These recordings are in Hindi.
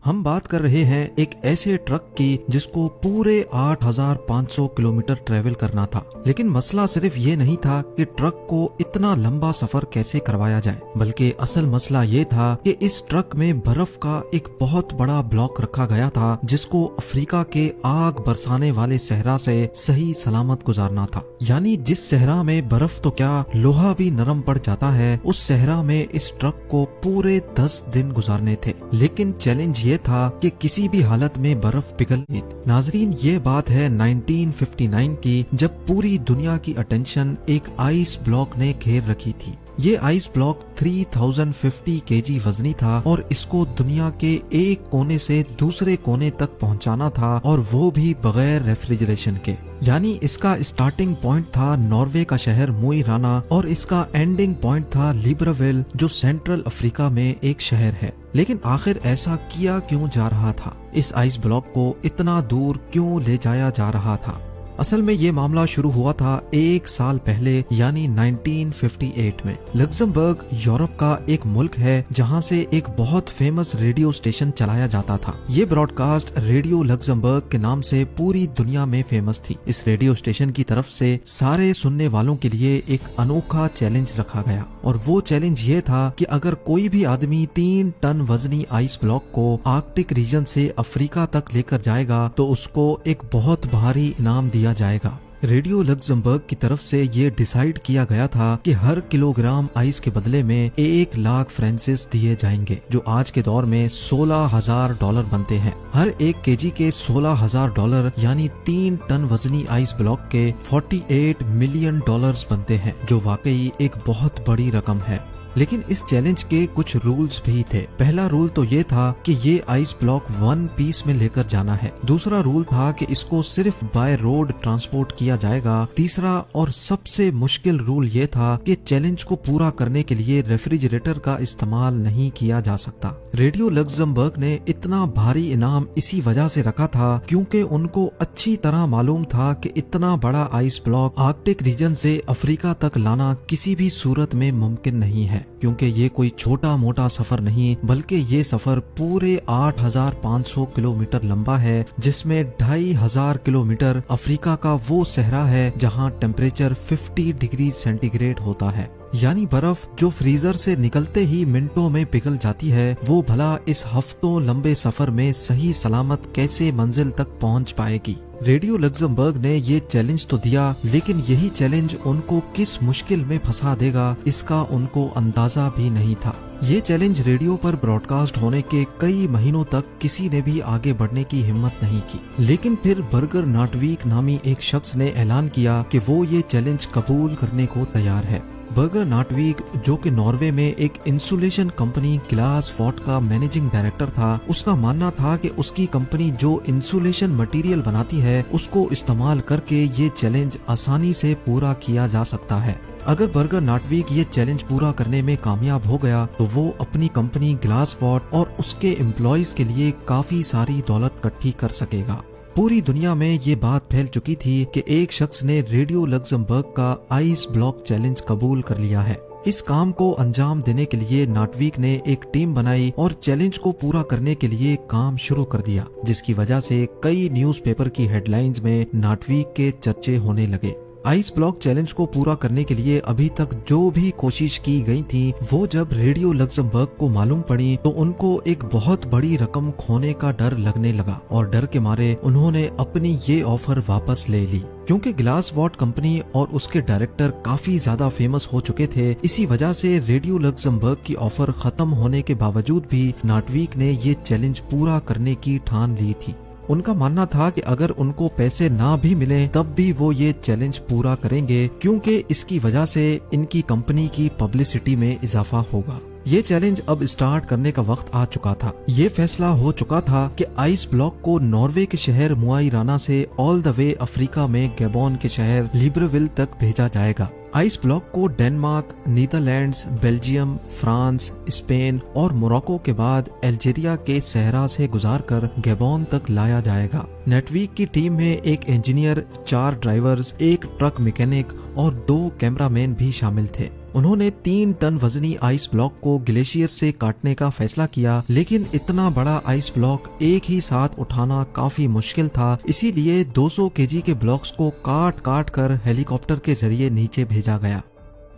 हम बात कर रहे हैं एक ऐसे ट्रक की जिसको पूरे 8,500 किलोमीटर ट्रेवल करना था। लेकिन मसला सिर्फ ये नहीं था कि ट्रक को इतना लंबा सफर कैसे करवाया जाए, बल्कि असल मसला ये था कि इस ट्रक में बर्फ का एक बहुत बड़ा ब्लॉक रखा गया था जिसको अफ्रीका के आग बरसाने वाले सहरा से सही सलामत गुजारना था। यानी जिस सहरा में बर्फ तो क्या लोहा भी नरम पड़ जाता है, उस सहरा में इस ट्रक को पूरे 10 दिन गुजारने थे। लेकिन चैलेंज ये था कि किसी भी हालत में बर्फ पिघलनी थी। नाजरीन, ये बात है 1959 की, जब पूरी दुनिया की अटेंशन एक आइस ब्लॉक ने घेर रखी थी। ये आइस ब्लॉक 3050 केजी वजनी था और इसको दुनिया के एक कोने से दूसरे कोने तक पहुंचाना था, और वो भी बगैर रेफ्रिजरेशन के। यानी इसका स्टार्टिंग पॉइंट था नॉर्वे का शहर मोई राना और इसका एंडिंग पॉइंट था लिब्राविल, जो सेंट्रल अफ्रीका में एक शहर है। लेकिन आखिर ऐसा किया क्यों जा रहा था? इस आइस ब्लॉक को इतना दूर क्यों ले जाया जा रहा था? असल में ये मामला शुरू हुआ था 1 साल पहले, यानी 1958 में। लग्जमबर्ग यूरोप का एक मुल्क है जहां से एक बहुत फेमस रेडियो स्टेशन चलाया जाता था। ये ब्रॉडकास्ट रेडियो लग्जमबर्ग के नाम से पूरी दुनिया में फेमस थी। इस रेडियो स्टेशन की तरफ से सारे सुनने वालों के लिए एक अनोखा चैलेंज रखा गया, और वो चैलेंज ये था कि अगर कोई भी आदमी 3 टन वजनी आइस ब्लॉक को आर्कटिक रीजन से अफ्रीका तक लेकर जाएगा तो उसको एक बहुत भारी इनाम दिया जाएगा। रेडियो लग्जमबर्ग की तरफ से ये डिसाइड किया गया था कि हर किलोग्राम आइस के बदले में 1 लाख फ्रांसिस दिए जाएंगे, जो आज के दौर में $16,000 बनते हैं। हर 1 केजी के $16,000 यानी 3 टन वजनी आइस ब्लॉक के $48 मिलियन बनते हैं, जो वाकई एक बहुत बड़ी रकम है। लेकिन इस चैलेंज के कुछ रूल्स भी थे। पहला रूल तो ये था कि ये आइस ब्लॉक 1 पीस में लेकर जाना है। दूसरा रूल था कि इसको सिर्फ बाय रोड ट्रांसपोर्ट किया जाएगा। तीसरा और सबसे मुश्किल रूल ये था कि चैलेंज को पूरा करने के लिए रेफ्रिजरेटर का इस्तेमाल नहीं किया जा सकता। रेडियो लग्जमबर्ग ने इतना भारी इनाम इसी वजह से रखा था क्योंकि उनको अच्छी तरह मालूम था कि इतना बड़ा आइस ब्लॉक आर्कटिक रीजन से अफ्रीका तक लाना किसी भी सूरत में मुमकिन नहीं है, क्योंकि ये कोई छोटा मोटा सफर नहीं, बल्कि ये सफर पूरे 8,500 किलोमीटर लंबा है, जिसमें 2,500 किलोमीटर अफ्रीका का वो सहरा है जहां टेम्परेचर 50 डिग्री सेंटीग्रेड होता है। यानी बर्फ जो फ्रीजर से निकलते ही मिनटों में पिघल जाती है, वो भला इस हफ्तों लंबे सफर में सही सलामत कैसे मंजिल तक पहुंच पाएगी। रेडियो लग्जमबर्ग ने ये चैलेंज तो दिया, लेकिन यही चैलेंज उनको किस मुश्किल में फंसा देगा इसका उनको अंदाजा भी नहीं था। ये चैलेंज रेडियो पर ब्रॉडकास्ट होने के कई महीनों तक किसी ने भी आगे बढ़ने की हिम्मत नहीं की। लेकिन फिर बर्गर नाटवीक नामी एक शख्स ने ऐलान किया कि वो ये चैलेंज कबूल करने को तैयार है। बर्गर नाटवीक, जो कि नॉर्वे में एक इंसुलेशन कंपनी ग्लास फॉर्ट का मैनेजिंग डायरेक्टर था, उसका मानना था कि उसकी कंपनी जो इंसुलेशन मटेरियल बनाती है उसको इस्तेमाल करके ये चैलेंज आसानी से पूरा किया जा सकता है। अगर बर्गर नाटवीक ये चैलेंज पूरा करने में कामयाब हो गया तो वो अपनी कंपनी ग्लास फॉर्ट और उसके एम्प्लॉयज के लिए काफी सारी दौलत इकट्ठी कर सकेगा। पूरी दुनिया में ये बात फैल चुकी थी कि एक शख्स ने रेडियो लग्जमबर्ग का आइस ब्लॉक चैलेंज कबूल कर लिया है। इस काम को अंजाम देने के लिए नाटवीक ने एक टीम बनाई और चैलेंज को पूरा करने के लिए काम शुरू कर दिया, जिसकी वजह से कई न्यूज़पेपर की हेडलाइंस में नाटवीक के चर्चे होने लगे। आइस ब्लॉक चैलेंज को पूरा करने के लिए अभी तक जो भी कोशिश की गई थी, वो जब रेडियो लग्जमबर्ग को मालूम पड़ी तो उनको एक बहुत बड़ी रकम खोने का डर लगने लगा, और डर के मारे उन्होंने अपनी ये ऑफर वापस ले ली। क्योंकि ग्लास वॉट कंपनी और उसके डायरेक्टर काफी ज्यादा फेमस हो चुके थे, इसी वजह से रेडियो लग्जमबर्ग की ऑफर खत्म होने के बावजूद भी नाटवीक ने ये चैलेंज पूरा करने की ठान ली थी। उनका मानना था कि अगर उनको पैसे ना भी मिले तब भी वो ये चैलेंज पूरा करेंगे, क्योंकि इसकी वजह से इनकी कंपनी की पब्लिसिटी में इजाफा होगा। ये चैलेंज अब स्टार्ट करने का वक्त आ चुका था। ये फैसला हो चुका था कि आइस ब्लॉक को नॉर्वे के शहर मोई राना से ऑल द वे अफ्रीका में गैबोन के शहर लिब्राविल तक भेजा जाएगा। आइस ब्लॉक को Denmark, Netherlands, Belgium, France, Spain और मोरक्को के बाद अल्जीरिया के सहरा से गुजारकर गैबोन तक लाया जाएगा। नेटवीक की टीम में एक इंजीनियर, 4 ड्राइवर्स, 1 ट्रक मैकेनिक और 2 कैमरामैन भी शामिल थे। उन्होंने 3 टन वजनी आइस ब्लॉक को ग्लेशियर से काटने का फैसला किया, लेकिन इतना बड़ा आइस ब्लॉक एक ही साथ उठाना काफी मुश्किल था। इसीलिए 200 केजी के ब्लॉक्स को काट काट कर हेलीकॉप्टर के जरिए नीचे भेजा गया।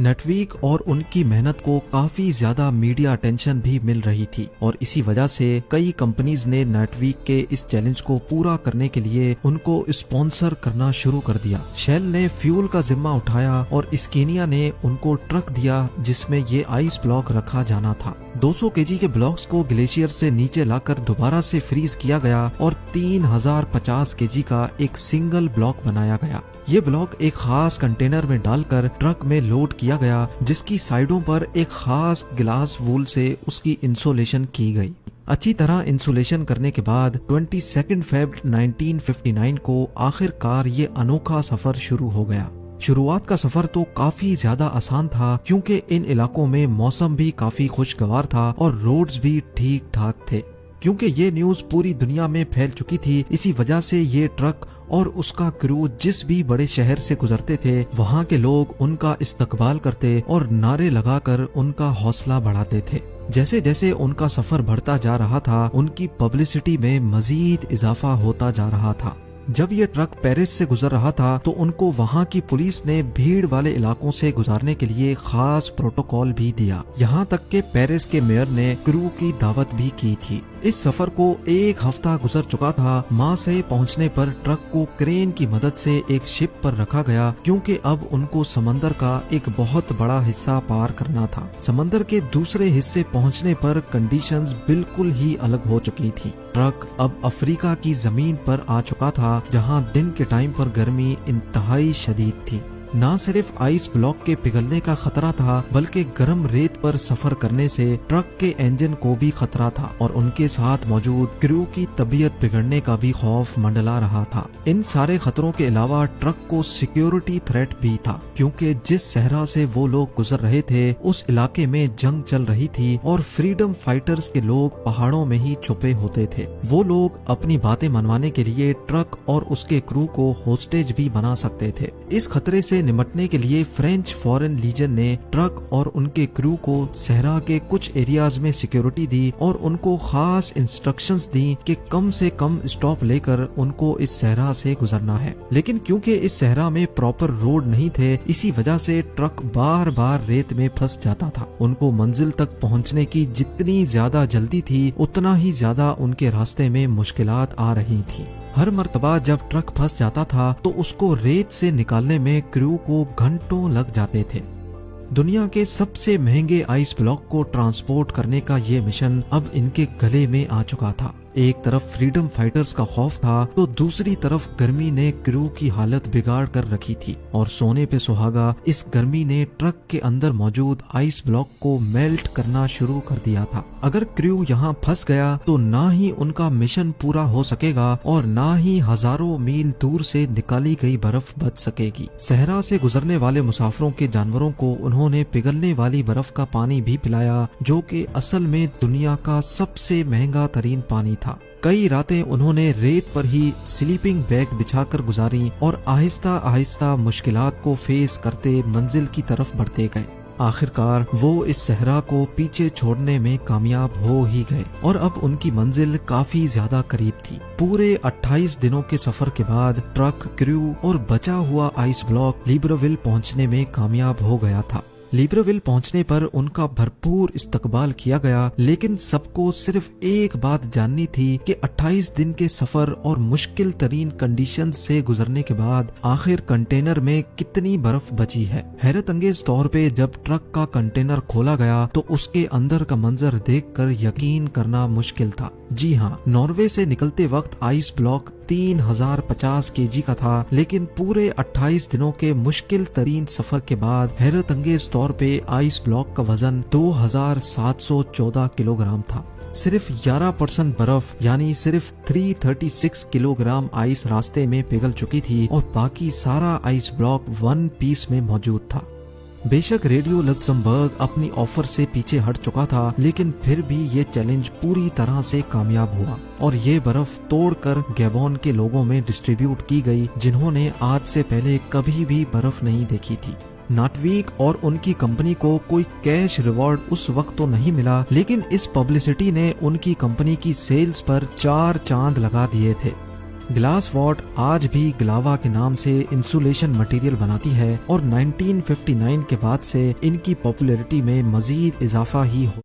नटवीक और उनकी मेहनत को काफी ज्यादा मीडिया अटेंशन भी मिल रही थी और इसी वजह से कई कंपनीज ने नटवीक के इस चैलेंज को पूरा करने के लिए उनको स्पॉन्सर करना शुरू कर दिया। शेल ने फ्यूल का जिम्मा उठाया और स्केनिया ने उनको ट्रक दिया जिसमें ये आइस ब्लॉक रखा जाना था। 200 केजी के ब्लॉक्स को ग्लेशियर से नीचे लाकर दोबारा से फ्रीज किया गया और 3050 केजी का एक सिंगल ब्लॉक बनाया गया। ये ब्लॉक एक खास कंटेनर में डालकर ट्रक में लोड किया गया, जिसकी साइडों पर एक खास ग्लास वूल से उसकी इंसुलेशन की गई। अच्छी तरह इंसुलेशन करने के बाद 22 फरवरी 1959 को आखिरकार ये अनोखा सफर शुरू हो गया। शुरुआत का सफर तो काफी ज्यादा आसान था क्योंकि इन इलाकों में मौसम भी काफी खुशगवार था और रोड्स भी ठीक ठाक थे। क्योंकि ये न्यूज पूरी दुनिया में फैल चुकी थी, इसी वजह से ये ट्रक और उसका क्रू जिस भी बड़े शहर से गुजरते थे, वहाँ के लोग उनका इस्तकबाल करते और नारे लगाकर उनका हौसला बढ़ाते थे। जैसे जैसे उनका सफर बढ़ता जा रहा था, उनकी पब्लिसिटी में मजीद इजाफा होता जा रहा था। जब ये ट्रक पेरिस से गुजर रहा था तो उनको वहाँ की पुलिस ने भीड़ वाले इलाकों से गुजारने के लिए खास प्रोटोकॉल भी दिया। यहाँ तक के पेरिस के मेयर ने क्रू की दावत भी की थी। इस सफर को एक हफ्ता गुजर चुका था। माँ से पहुँचने पर ट्रक को क्रेन की मदद से एक शिप पर रखा गया क्योंकि अब उनको समंदर का एक बहुत बड़ा हिस्सा पार करना था। समंदर के दूसरे हिस्से पहुँचने पर कंडीशंस बिल्कुल ही अलग हो चुकी थी। ट्रक अब अफ्रीका की जमीन पर आ चुका था जहां दिन के टाइम पर गर्मी इंतहाई शदीद थी। न सिर्फ आइस ब्लॉक के पिघलने का खतरा था, बल्कि गर्म रेत पर सफर करने से ट्रक के इंजन को भी खतरा था और उनके साथ मौजूद क्रू की तबीयत बिगड़ने का भी खौफ मंडला रहा था। इन सारे खतरों के अलावा ट्रक को सिक्योरिटी थ्रेट भी था क्योंकि जिस सहरा से वो लोग गुजर रहे थे उस इलाके में जंग चल रही थी और फ्रीडम फाइटर्स के लोग पहाड़ों में ही छुपे होते थे। वो लोग अपनी बातें मनवाने के लिए ट्रक और उसके क्रू को होस्टेज भी बना सकते थे। इस खतरे से निपटने के लिए फ्रेंच फॉरेन लीजन ने ट्रक और उनके क्रू को सहरा के कुछ एरियाज में सिक्योरिटी दी और उनको खास इंस्ट्रक्शंस दी कि कम से कम स्टॉप लेकर उनको इस सहरा से गुजरना है। लेकिन क्योंकि इस सहरा में प्रॉपर रोड नहीं थे, इसी वजह से ट्रक बार बार रेत में फंस जाता था। उनको मंजिल तक पहुंचने की जितनी ज्यादा जल्दी थी, उतना ही ज्यादा उनके रास्ते में मुश्किलात आ रही थी। हर मर्तबा जब ट्रक फंस जाता था तो उसको रेत से निकालने में क्रू को घंटों लग जाते थे। दुनिया के सबसे महंगे आइस ब्लॉक को ट्रांसपोर्ट करने का ये मिशन अब इनके गले में आ चुका था। एक तरफ फ्रीडम फाइटर्स का खौफ था तो दूसरी तरफ गर्मी ने क्रू की हालत बिगाड़ कर रखी थी और सोने पे सुहागा इस गर्मी ने ट्रक के अंदर मौजूद आइस ब्लॉक को मेल्ट करना शुरू कर दिया था। अगर क्रू यहाँ फंस गया तो ना ही उनका मिशन पूरा हो सकेगा और ना ही हजारों मील दूर से निकाली गई बर्फ बच सकेगी। सहरा से गुजरने वाले मुसाफिरों के जानवरों को उन्होंने पिघलने वाली बर्फ का पानी भी पिलाया, जो कि असल में दुनिया का सबसे महंगा तरीन पानी था। कई रातें उन्होंने रेत पर ही स्लीपिंग बैग बिछाकर गुजारी और आहिस्ता आहिस्ता मुश्किलात को फेस करते मंजिल की तरफ बढ़ते गए। आखिरकार वो इस सहरा को पीछे छोड़ने में कामयाब हो ही गए और अब उनकी मंजिल काफी ज्यादा करीब थी। पूरे 28 दिनों के सफर के बाद ट्रक, क्रू और बचा हुआ आइस ब्लॉक लिब्रेविल पहुंचने में कामयाब हो गया था। लिब्रेविल पहुंचने पर उनका भरपूर इस्तकबाल किया गया, लेकिन सबको सिर्फ एक बात जाननी थी कि 28 दिन के सफर और मुश्किल तरीन कंडीशन से गुजरने के बाद आखिर कंटेनर में कितनी बर्फ बची है। हैरत अंगेज तौर पे जब ट्रक का कंटेनर खोला गया तो उसके अंदर का मंजर देखकर यकीन करना मुश्किल था। जी हाँ, नॉर्वे से निकलते वक्त आइस ब्लॉक 3050 केजी का था, लेकिन पूरे 28 दिनों के मुश्किल तरीन सफर के बाद हैरत अंगेज तौर पे आइस ब्लॉक का वजन 2714 किलोग्राम था। सिर्फ 11% बर्फ यानी सिर्फ 336 किलोग्राम आइस रास्ते में पिघल चुकी थी और बाकी सारा आइस ब्लॉक वन पीस में मौजूद था। बेशक रेडियो लक्समबर्ग अपनी ऑफर से पीछे हट चुका था, लेकिन फिर भी ये चैलेंज पूरी तरह से कामयाब हुआ और ये बर्फ तोड़कर गैबोन के लोगों में डिस्ट्रीब्यूट की गई, जिन्होंने आज से पहले कभी भी बर्फ नहीं देखी थी। नाटवीक और उनकी कंपनी को कोई कैश रिवॉर्ड उस वक्त तो नहीं मिला, लेकिन इस पब्लिसिटी ने उनकी कंपनी की सेल्स पर 4 चांद लगा दिए थे। ग्लास वॉट आज भी ग्लावा के नाम से इंसुलेशन मटेरियल बनाती है और 1959 के बाद से इनकी पॉपुलैरिटी में मजीद इजाफा ही हो